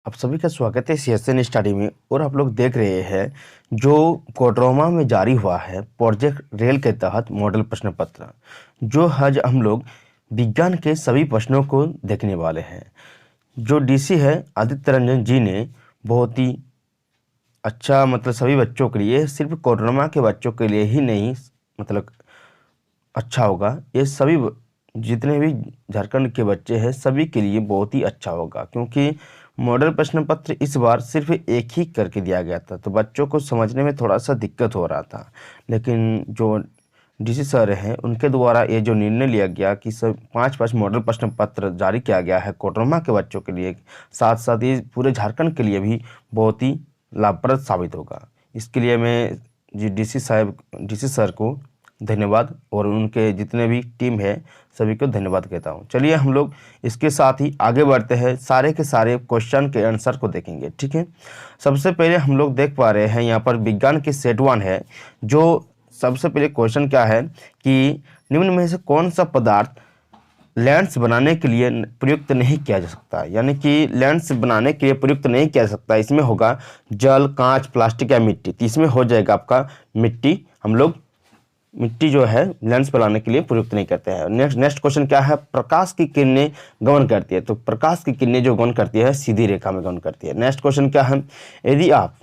आप सभी का स्वागत है सीएसएन स्टडी में। और आप लोग देख रहे हैं जो कोडरमा में जारी हुआ है प्रोजेक्ट रेल के तहत मॉडल प्रश्न पत्र, जो आज हम लोग विज्ञान के सभी प्रश्नों को देखने वाले हैं। जो डीसी है आदित्य रंजन जी ने बहुत ही अच्छा सभी बच्चों के लिए, सिर्फ कोडरमा के बच्चों के लिए ही नहीं अच्छा होगा, ये सभी जितने भी झारखंड के बच्चे हैं सभी के लिए बहुत ही अच्छा होगा, क्योंकि मॉडल प्रश्न पत्र इस बार सिर्फ एक ही करके दिया गया था, तो बच्चों को समझने में थोड़ा सा दिक्कत हो रहा था। लेकिन जो डीसी सर हैं उनके द्वारा ये जो निर्णय लिया गया कि सब 5 मॉडल प्रश्न पत्र जारी किया गया है कोडरमा के बच्चों के लिए, साथ साथ ये पूरे झारखंड के लिए भी बहुत ही लाभप्रद साबित होगा। इसके लिए मैं जी डीसी सर को धन्यवाद और उनके जितने भी टीम है सभी को धन्यवाद कहता हूँ। चलिए हम लोग इसके साथ ही आगे बढ़ते हैं, सारे के सारे क्वेश्चन के आंसर को देखेंगे। ठीक है, सबसे पहले हम लोग देख पा रहे हैं यहाँ पर विज्ञान की सेट 1 है। जो सबसे पहले क्वेश्चन क्या है कि निम्न में से कौन सा पदार्थ लेंस बनाने के लिए प्रयुक्त नहीं किया जा सकता, यानी कि लेंस बनाने के लिए प्रयुक्त नहीं किया जा सकता। इसमें होगा जल, कांच, प्लास्टिक या मिट्टी। तो इसमें हो जाएगा आपका मिट्टी। हम लोग मिट्टी जो है लेंस बनाने के लिए प्रयुक्त नहीं करते हैं। नेक्स्ट क्वेश्चन क्या है, प्रकाश की किरणें गमन करती है। तो प्रकाश की किरणें जो गमन करती है सीधी रेखा में गमन करती है। नेक्स्ट क्वेश्चन क्या है, यदि आप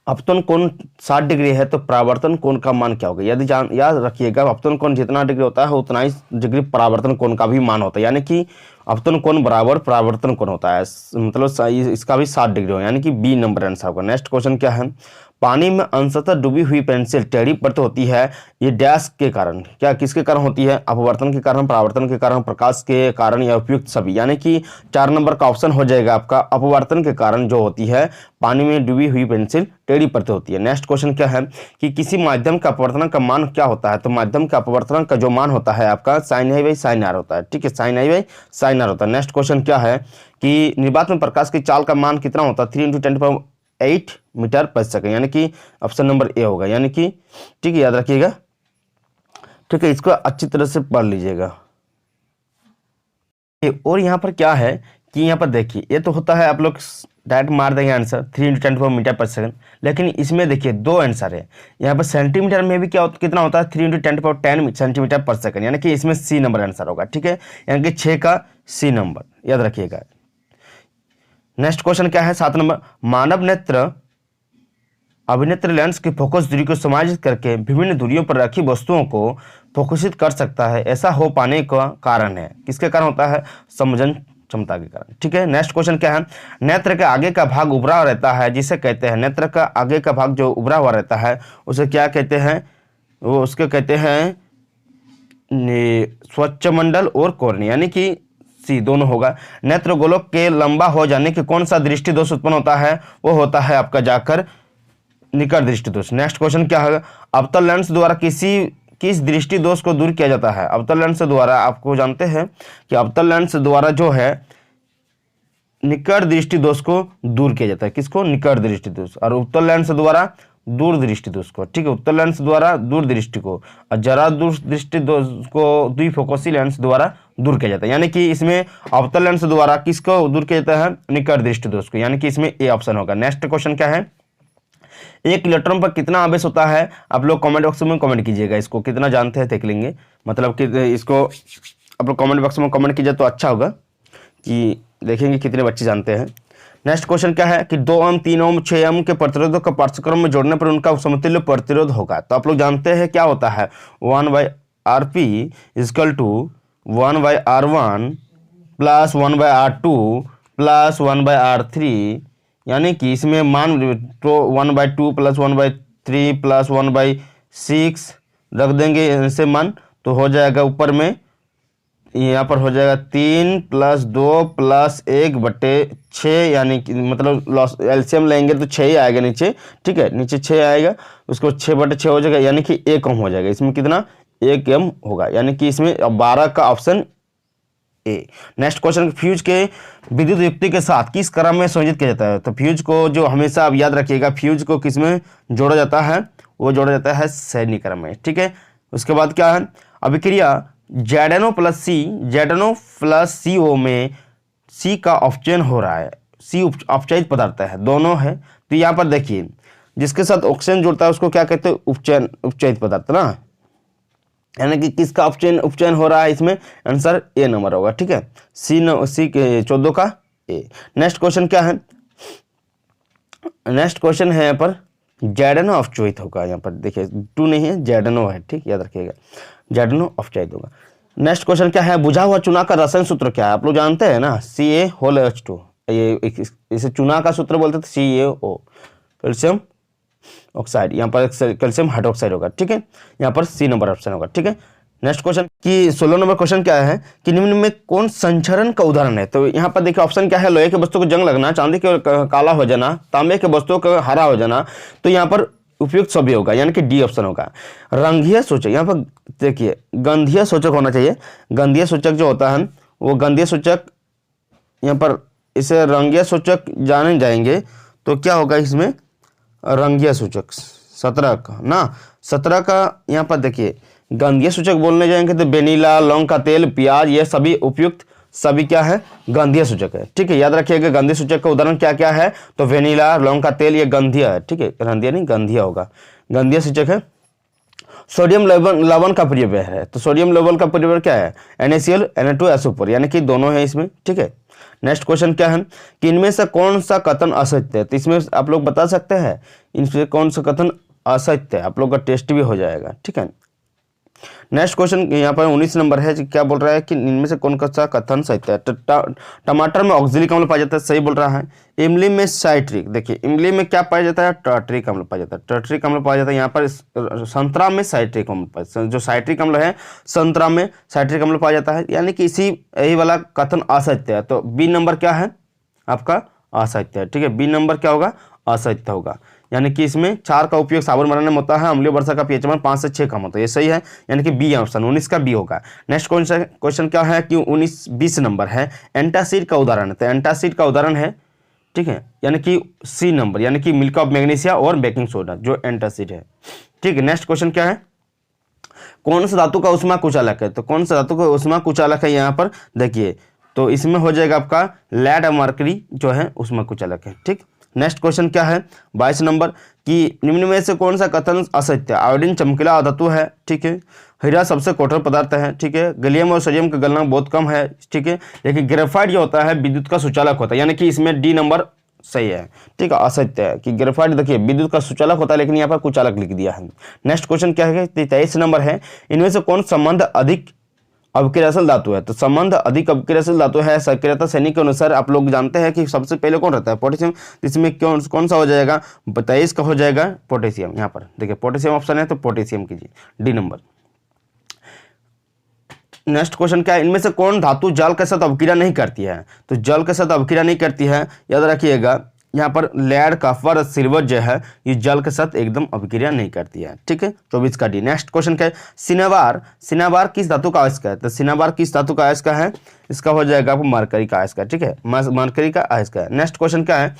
अपतन कोण 60 डिग्री है तो परावर्तन कोण का मान क्या होगा। यदि याद रखिएगा, अपतन कोण जितना डिग्री होता है उतना ही डिग्री परावर्तन कोण का भी मान होता है, यानी कि अपतन कोण बराबर परावर्तन कोण होता है, इसका भी 60 डिग्री हो, यानी कि बी नंबर आंसर होगा। नेक्स्ट क्वेश्चन क्या है, पानी में अंशतः डूबी हुई पेंसिल टेढ़ी प्रत होती है, ये डैश के कारण, क्या किसके कारण होती है, अपवर्तन के कारण, परावर्तन के कारण, प्रकाश के कारण या उपयुक्त सभी, यानी कि 4 नंबर का ऑप्शन हो जाएगा आपका अपवर्तन के कारण जो होती है पानी में डूबी हुई पेंसिल टेढ़ी प्रत होती है। नेक्स्ट क्वेश्चन क्या है कि किसी माध्यम का अपवर्तन का मान क्या होता है। तो माध्यम का अपवर्तन का जो मान होता है आपका sin i by sin r होता है। ठीक है, sin i by sin r होता है। नेक्स्ट क्वेश्चन क्या है कि निर्वात में प्रकाश की चाल का मान कितना होता है, 3 × 10⁸ मीटर पर सेकंड, यानी कि ऑप्शन नंबर ए होगा, यानी कि ठीक है याद रखिएगा। ठीक है, इसको अच्छी तरह से पढ़ लीजिएगा। और यहाँ पर क्या है कि यहाँ पर देखिए, ये तो होता है आप लोग डायरेक्ट मार देंगे आंसर 3 × 10⁻⁴ मीटर पर सेकंड, लेकिन इसमें देखिए 2 आंसर है। यहाँ पर सेंटीमीटर में भी कितना होता है 3 × 10⁻10 सेंटीमीटर पर सेकंड, यानी कि इसमें सी नंबर आंसर होगा। ठीक है, यानी कि 6 का सी नंबर याद रखिएगा। नेक्स्ट क्वेश्चन क्या है 7 नंबर, मानव नेत्र अभिनेत्र लेंस की फोकस दूरी को समायोजित करके विभिन्न दूरियों पर रखी वस्तुओं को फोकसित कर सकता है, ऐसा हो पाने का कारण है, किसके कारण होता है, संवेदन क्षमता के कारण। ठीक है, नेक्स्ट क्वेश्चन क्या है, नेत्र के आगे का भाग उभरा हुआ रहता है, जिसे कहते हैं, नेत्र का आगे का भाग जो उभरा हुआ रहता है उसे क्या कहते हैं, वो उसके कहते हैं स्वच्छमंडल और कॉर्निया, यानी कि सी दोनों होगा। नेत्र गोलक के लंबा हो जाने के कौन सा दृष्टि दोष उत्पन्न होता है, वो होता है आपका जाकर निकट दृष्टि दोष। नेक्स्ट क्वेश्चन क्या है, अवतल लेंस द्वारा किस दृष्टि दोष को दूर किया जाता है। अवतल लेंस द्वारा आपको जानते हैं कि अवतल लेंस द्वारा जो है निकट दृष्टि दोष को दूर किया जाता है, किसको, निकट दृष्टि दोष, और उत्तल लेंस द्वारा दूर दृष्टि दोष को। ठीक है, उत्तल लेंस द्वारा दूर दृष्टि को और जरा दूर दृष्टि दोष को द्विफोकसी लेंस द्वारा दूर किया जाता है, यानी कि इसमें अवतल लेंस द्वारा किसको दूर किया जाता है, निकट दृष्टि दोष को, यानी कि इसमें ए ऑप्शन होगा। नेक्स्ट क्वेश्चन क्या है, एक इलेक्ट्रॉन पर कितना आवेश होता है, आप लोग कमेंट बॉक्स में कमेंट कीजिएगा, इसको कितना जानते हैं देख लेंगे, मतलब कि इसको आप लोग कमेंट बॉक्स में कमेंट कीजिए तो अच्छा होगा कि देखेंगे कितने बच्चे जानते हैं। नेक्स्ट क्वेश्चन क्या है कि 2 ओम 3 ओम 6 ओम के प्रतिरोधों का पार्श्वक्रम में जोड़ने पर उनका समतुल्य प्रतिरोध होगा। तो आप लोग जानते हैं क्या होता है, 1/Rp = 1/R1 + 1/R2 + 1/R3, यानी कि इसमें मान तो 1/2 + 1/3 + 1/6 रख देंगे ऐसे मान, तो हो जाएगा ऊपर में यहाँ पर हो जाएगा 3 + 2 + 1/6, यानी कि मतलब एलसीएम लेंगे तो 6 ही आएगा नीचे। ठीक है, नीचे 6 आएगा, उसको 6/6 हो जाएगा, यानी कि 1 ओम हो जाएगा। इसमें कितना 1 ओम होगा, यानी कि इसमें 12 का option A. Next question, fuse के विद्युत युक्ति के साथ किस क्रम में संयोजित किया जाता है। तो फ्यूज को जो हमेशा आप याद रखिएगा, फ्यूज को किस में जोड़ा जाता है, वो जोड़ा जाता है श्रेणी क्रम में। ठीक है, उसके बाद क्या है, अभिक्रिया जेडेनो प्लस CO में सी का ऑप्शन हो रहा है, सी अपचयित पदार्थ है, दोनों है। तो यहाँ पर देखिए जिसके साथ ऑक्सीजन जुड़ता है उसको क्या कहते हैं, उपचयित पदार्थ ना, यानी कि किसका उपचयन हो रहा है इसमें, आंसर ए नंबर होगा। ठीक है, सी के 14 का ए। नेक्स्ट क्वेश्चन क्या है, नेक्स्ट क्वेश्चन है यहाँ पर जैडनो अपचयित होगा। यहाँ पर देखिए 2 नहीं है, जैडनो है, ठीक, याद रखिएगा, जैडनो अपचयित होगा। नेक्स्ट क्वेश्चन क्या है, बुझा हुआ चूना का रसायन सूत्र क्या है, आप लोग जानते हैं ना, CaOH2, ये इसे चूना का सूत्र बोलते थे, CaO, कैल्शियम ऑक्साइड, यहाँ पर कैल्शियम हाइड्रोक्साइड होगा। ठीक है, यहाँ पर सी नंबर ऑप्शन होगा। ठीक है, नेक्स्ट क्वेश्चन की 16 नंबर क्वेश्चन क्या है कि निम्न में कौन संचरण का उदाहरण है। तो यहाँ पर देखिए ऑप्शन क्या है, लोहे के वस्तु को जंग लगना, चांदी के काला हो जाना, तांबे के वस्तुओं का हरा हो जाना। तो यहाँ पर उपयुक्त सभी होगा, यानी कि डी ऑप्शन होगा। रंगीय सूचक, यहाँ पर देखिए गंधीय सूचक होना चाहिए, गंधीय सूचक जो होता है वो गंधीय सूचक, यहाँ पर इसे रंगीय सूचक जाने जाएंगे तो क्या होगा इसमें, रंगीय सूचक 17 का ना, 17 का यहाँ पर देखिए गंधीय सूचक बोलने जाएंगे तो वेनिला, लौंग का तेल, प्याज, ये सभी उपयुक्त सभी क्या है, गंधीय सूचक है। ठीक है, याद रखिएगा गंधीय सूचक का उदाहरण क्या क्या है, तो वेनिला, लौंग का तेल, ये गंधीय है। ठीक है, रंधीय नहीं, गंधीय होगा, गंधीय सूचक है। सोडियम लवण का परिव्यय है, तो सोडियम लवण का परिव्यय क्या है, NaCl Na2SO4, यानी कि दोनों है इसमें। ठीक है, नेक्स्ट क्वेश्चन क्या है कि इनमें से कौन सा कथन असत्य है। तो इसमें आप लोग बता सकते हैं इनमें कौन सा कथन असत्य है, आप लोग का टेस्ट भी हो जाएगा। ठीक है, नेक्स्ट क्वेश्चन यहाँ पर 19 नंबर है, क्या बोल रहा है कि इनमें से कौन सा कथन सत्य है। टमाटर में ऑक्जेलिक अम्ल पाया जाता है, सही बोल रहा है। इमली में साइट्रिक, देखिए इमली में क्या पाया जाता है, टार्ट्रिक अम्ल पाया जाता है, टार्ट्रिक अम्ल पाया जाता है। यहाँ पर संतरा में साइट्रिक अम्ल पाया, जो साइट्रिक अम्ल है संतरा में साइट्रिक अम्ल पाया जाता है, यानी कि इसी यही वाला कथन असत्य है। तो बी नंबर क्या है आपका, असत्य है। ठीक है, बी नंबर क्या होगा, असत्य होगा, यानी कि इसमें 4 का उपयोग साबुन बनाने में होता है, अम्लीय वर्षा का पीएच मान 5 से 6 कम होता है, ये सही है, यानी कि बी ऑप्शन 19 का बी होगा। नेक्स्ट क्वेश्चन क्या है कि 20 नंबर है, एंटासिड का उदाहरण है। तो एंटासिड का उदाहरण है, ठीक है, यानी कि सी नंबर, यानी कि मिल्क ऑफ मैग्नीशिया और बेकिंग सोडा जो एंटासिड है। ठीक है, नेक्स्ट क्वेश्चन क्या है, कौन सा धातु का उष्मा कुचालक है। तो कौन सा धातु का उष्मा कुचालक है, यहाँ पर देखिए तो इसमें हो जाएगा आपका लेड और मरकरी जो है उष्मा कुचालक है। ठीक, नेक्स्ट क्वेश्चन क्या है 22 नंबर कि निम्न में से कौन सा कथन असत्य है। आयोडीन चमकीला धातु है, ठीक है, हीरा सबसे कठोर पदार्थ है, ठीक है, गैलियम और सोडियम का गलनांक बहुत कम है, ठीक है, लेकिन ग्रेफाइट जो होता है विद्युत का सुचालक होता है, यानी कि इसमें डी नंबर सही है। ठीक है, असत्य है कि ग्रेफाइट देखिए विद्युत का सुचालक होता है, लेकिन यहाँ पर कुचालक लिख दिया है। नेक्स्ट क्वेश्चन क्या है 23 नंबर है, इनमें से कौन संबंध अधिक अवक्रियाशील धातु है। तो संबंध अधिक अवक्रियाशील धातु है सक्रियता श्रेणी के अनुसार आप लोग जानते हैं कि सबसे पहले कौन रहता है, पोटेशियम। इसमें कौन सा हो जाएगा, 22 का हो जाएगा पोटेशियम। यहाँ पर देखिए पोटेशियम ऑप्शन है, तो पोटेशियम कीजिए, डी नंबर। नेक्स्ट क्वेश्चन क्या है, इनमें से कौन धातु जल के साथ अवक्रिया नहीं करती है। तो जल के साथ अवक्रिया नहीं करती है, याद रखिएगा यहाँ पर लेड, कॉपर, सिल्वर जो है ये जल के साथ एकदम अभिक्रिया नहीं करती है। ठीक है, 24 का डी। नेक्स्ट क्वेश्चन क्या है, सिनाबार किस धातु का अयस्क है। तो सिनाबार किस धातु का अयस्क है, इसका हो जाएगा आपको मरकरी का अयस्क। ठीक है, मरकरी का अयस्क है। नेक्स्ट क्वेश्चन क्या है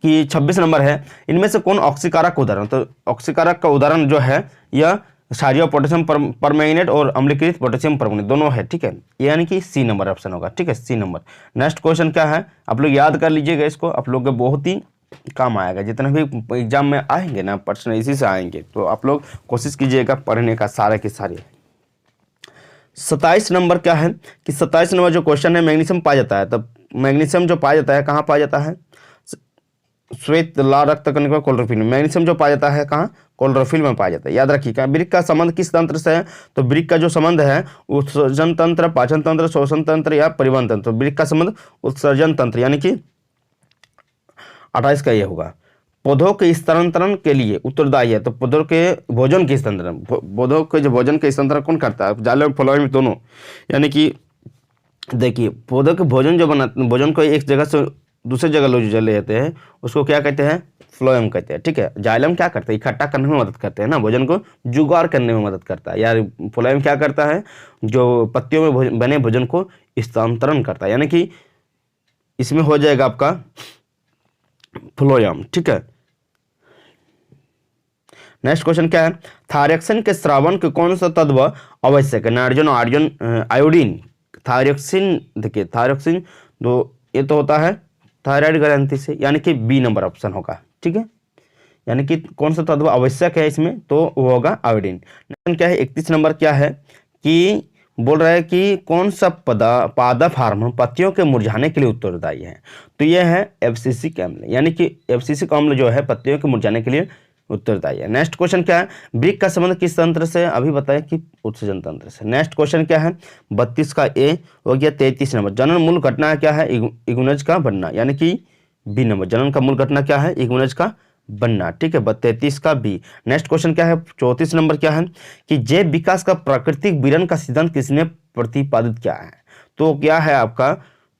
कि 26 नंबर है, इनमें से कौन ऑक्सीकारक का उदाहरण। तो ऑक्सीकारक का उदाहरण जो है यह क्षारीय पोटेशियम परमैंगनेट और अम्लीकृत पोटेशियम परमैंगनेट दोनों है। ठीक है, यानी कि सी नंबर ऑप्शन होगा। ठीक है, सी नंबर। नेक्स्ट क्वेश्चन क्या है, आप लोग याद कर लीजिएगा इसको, आप लोग बहुत ही काम आएगा, जितने भी एग्जाम में आएंगे ना प्रश्न इसी से आएंगे, तो आप लोग कोशिश कीजिएगा पढ़ने का सारे के सारे। 27 नंबर क्या है कि 27 नंबर जो क्वेश्चन है, मैग्नीशियम पाया जाता है। तब मैग्नीशियम जो पाया जाता है कहाँ पाया जाता है, श्वेत लाल रक्त कणिका क्लोरोफिल में। मैग्नीशियम जो पाया जाता है कहाँ, क्लोरोफिल में पाया जाता है। याद रखिएगा वृक्क का संबंध किस तंत्र से है। तो वृक्क का जो संबंध है उत्सर्जन तंत्र, पाचन तंत्र, शोषण तंत्र या परिवहन तंत्र। वृक्क का संबंध उत्सर्जन तंत्र, यानी कि 28 का ये होगा। पौधों के स्थानांतरण के लिए उत्तरदायी है। तो पौधों के भोजन के स्थानांतरण, पौधों के जो भोजन के स्थानांतरण कौन करता है, जाइलम फ्लोएम दोनों। यानी कि देखिए पौधों के भोजन जो भोजन को एक जगह से दूसरी जगह ले जाते हैं उसको क्या कहते हैं, फ्लोएम कहते हैं। ठीक है, जाइलम क्या करता है, इकट्ठा करने में मदद करते हैं ना, भोजन को जुगाड़ करने में मदद करता है। यार फ्लोएम क्या करता है, जो पत्तियों में बने भोजन को स्थानांतरण करता है, यानी कि इसमें हो जाएगा आपका फ्लोएम। ठीक है, नेक्स्ट क्वेश्चन क्या है, थायरॉक्सिन के स्रावन के कौन सा तत्व आवश्यक है। Nitrogen, iodine. थायरॉक्सिन देखिए थायरॉक्सिन जो ये तो होता है थायराइड ग्रंथि से, यानी कि बी नंबर ऑप्शन होगा। ठीक है, यानी कि कौन सा तत्व आवश्यक है इसमें, तो वो होगा आयोडीन। नेक्स्ट क्या है 31 नंबर क्या है कि बोल रहा है कि कौन सा पादप हार्मोन पत्तियों के मुरझाने के लिए उत्तरदायी है, तो ये है एब्सिसिक अम्ल, यानी कि एब्सिसिक अम्ल जो है पत्तियों के मुरझाने के लिए उत्तरदायी है। नेक्स्ट क्वेश्चन क्या है, वृक्क का संबंध किस तंत्र से, अभी बताया कि उत्सर्जन तंत्र से। नेक्स्ट क्वेश्चन क्या है 32 का ए हो गया। 33 नंबर जनन मूल घटना क्या है, इगुनज का बनना, यानी कि बी नंबर जनन का मूल घटना क्या है, इगुनज का बनना। ठीक है, 33 का बी। नेक्स्ट क्वेश्चन क्या है 34 नंबर क्या है कि जैव विकास का प्राकृतिक विवरण का सिद्धांत किसने प्रतिपादित किया है, तो क्या है आपका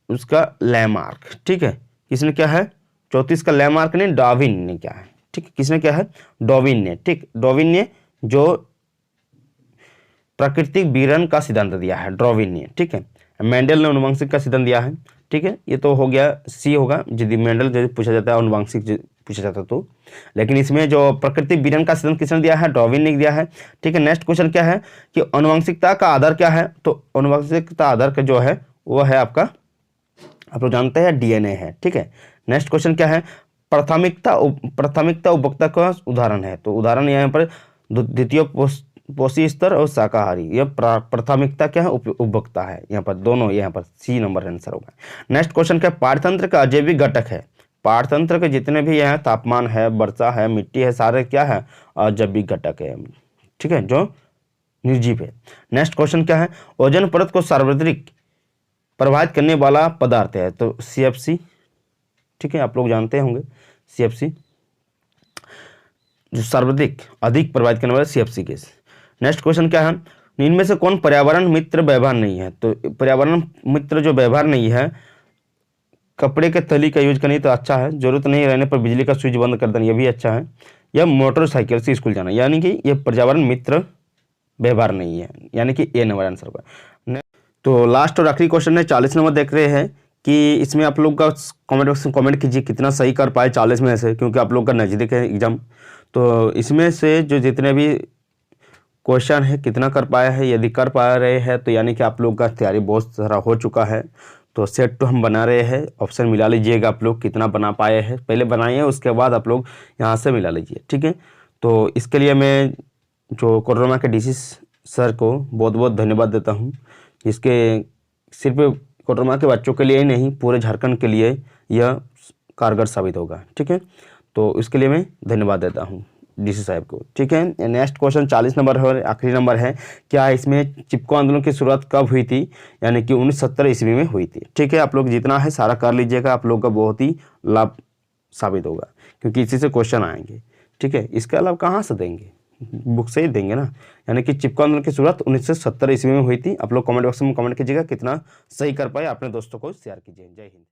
उसका लैमार्क। ठीक है, किसने क्या है 34 का लैमार्क ने डार्विन ने क्या है। ठीक है, किसने क्या है डार्विन ने। ठीक, डार्विन ने जो प्राकृतिक विवरण का सिद्धांत दिया है डार्विन ने। ठीक है, मेंडल ने अनुवांशिक का सिद्धांत दिया है। ठीक है, ये तो हो गया सी होगा, यदि मेंडल यदि पूछा जाता है अनुवांशिक पूछा जाता तो, लेकिन इसमें जो प्राकृतिक विवरण का सिद्धांत किसने दिया है डार्विन ने दिया है। ठीक है, नेक्स्ट क्वेश्चन क्या है कि अनुवांशिकता का आधार क्या है, तो अनुवांशिकता आधार का जो है वो है आपका आप लोग जानते हैं डीएनए है। ठीक है, नेक्स्ट क्वेश्चन क्या है प्राथमिकता उपभोक्ता का उदाहरण है, तो उदाहरण यहाँ पर द्वितीय पोषी स्तर और शाकाहारी, यह प्राथमिकता क्या है उपभोक्ता है, यहाँ पर दोनों, यहाँ पर सी नंबर आंसर होगा। नेक्स्ट क्वेश्चन क्या पारतंत्र का अजैविक घटक है, पारतंत्र के जितने भी यहाँ तापमान है, वर्षा है, मिट्टी है, सारे क्या है अजैविक घटक है। ठीक है, जो निर्जीव है। नेक्स्ट क्वेश्चन क्या है ओजोन परत को सार्वत्रिक प्रभावित करने वाला पदार्थ है, तो CFC। ठीक है, आप लोग जानते होंगे CFC जो सर्वाधिक अधिक प्रभावित करने वाला CFC गैस। नेक्स्ट क्वेश्चन क्या है इनमें से कौन पर्यावरण मित्र व्यवहार नहीं है, तो पर्यावरण मित्र जो व्यवहार नहीं है कपड़े के थैली का यूज करनी तो अच्छा है, जरूरत नहीं रहने पर बिजली का स्विच बंद कर देना ये भी अच्छा है, या मोटरसाइकिल से स्कूल जाना, यानी कि ये पर्यावरण मित्र व्यवहार नहीं है, यानी कि ए नंबर आंसर होगा। तो लास्ट और आखिरी क्वेश्चन है 40 नंबर देख रहे हैं कि इसमें आप लोग का कमेंट बॉक्स में कमेंट कीजिए कितना सही कर पाए 40 में से, क्योंकि आप लोग का नज़दीक है एग्जाम, तो इसमें से जो जितने भी क्वेश्चन है कितना कर पाया है, यदि कर पा रहे हैं तो यानी कि आप लोग का तैयारी बहुत सारा हो चुका है। तो सेट तो हम बना रहे हैं, ऑप्शन मिला लीजिएगा आप लोग कितना बना पाए हैं, पहले बनाइए उसके बाद आप लोग यहाँ से मिला लीजिए। ठीक है, तो इसके लिए मैं जो कोडरमा के DC सर को बहुत बहुत धन्यवाद देता हूँ, इसके सिर्फ कोडरमा के बच्चों के लिए ही नहीं पूरे झारखंड के लिए यह कारगर साबित होगा। ठीक है, तो इसके लिए मैं धन्यवाद देता हूँ DC साहब को। ठीक है, नेक्स्ट क्वेश्चन 40 नंबर है, आखिरी नंबर है, क्या इसमें चिपको आंदोलन की शुरुआत कब हुई थी, यानी कि 1970 ईस्वी में हुई थी। ठीक है, आप लोग जितना है सारा कर लीजिएगा, आप लोग का बहुत ही लाभ साबित होगा, क्योंकि इसी से क्वेश्चन आएंगे। ठीक है, इसके अलावा कहाँ से देंगे, बुक से ही देंगे ना, यानी कि चिपको आंदोलन की शुरुआत 1970 ईस्वी में हुई थी। आप लोग कमेंट बॉक्स में कमेंट कीजिएगा कितना सही कर पाए, अपने दोस्तों को शेयर कीजिए। जय हिंद।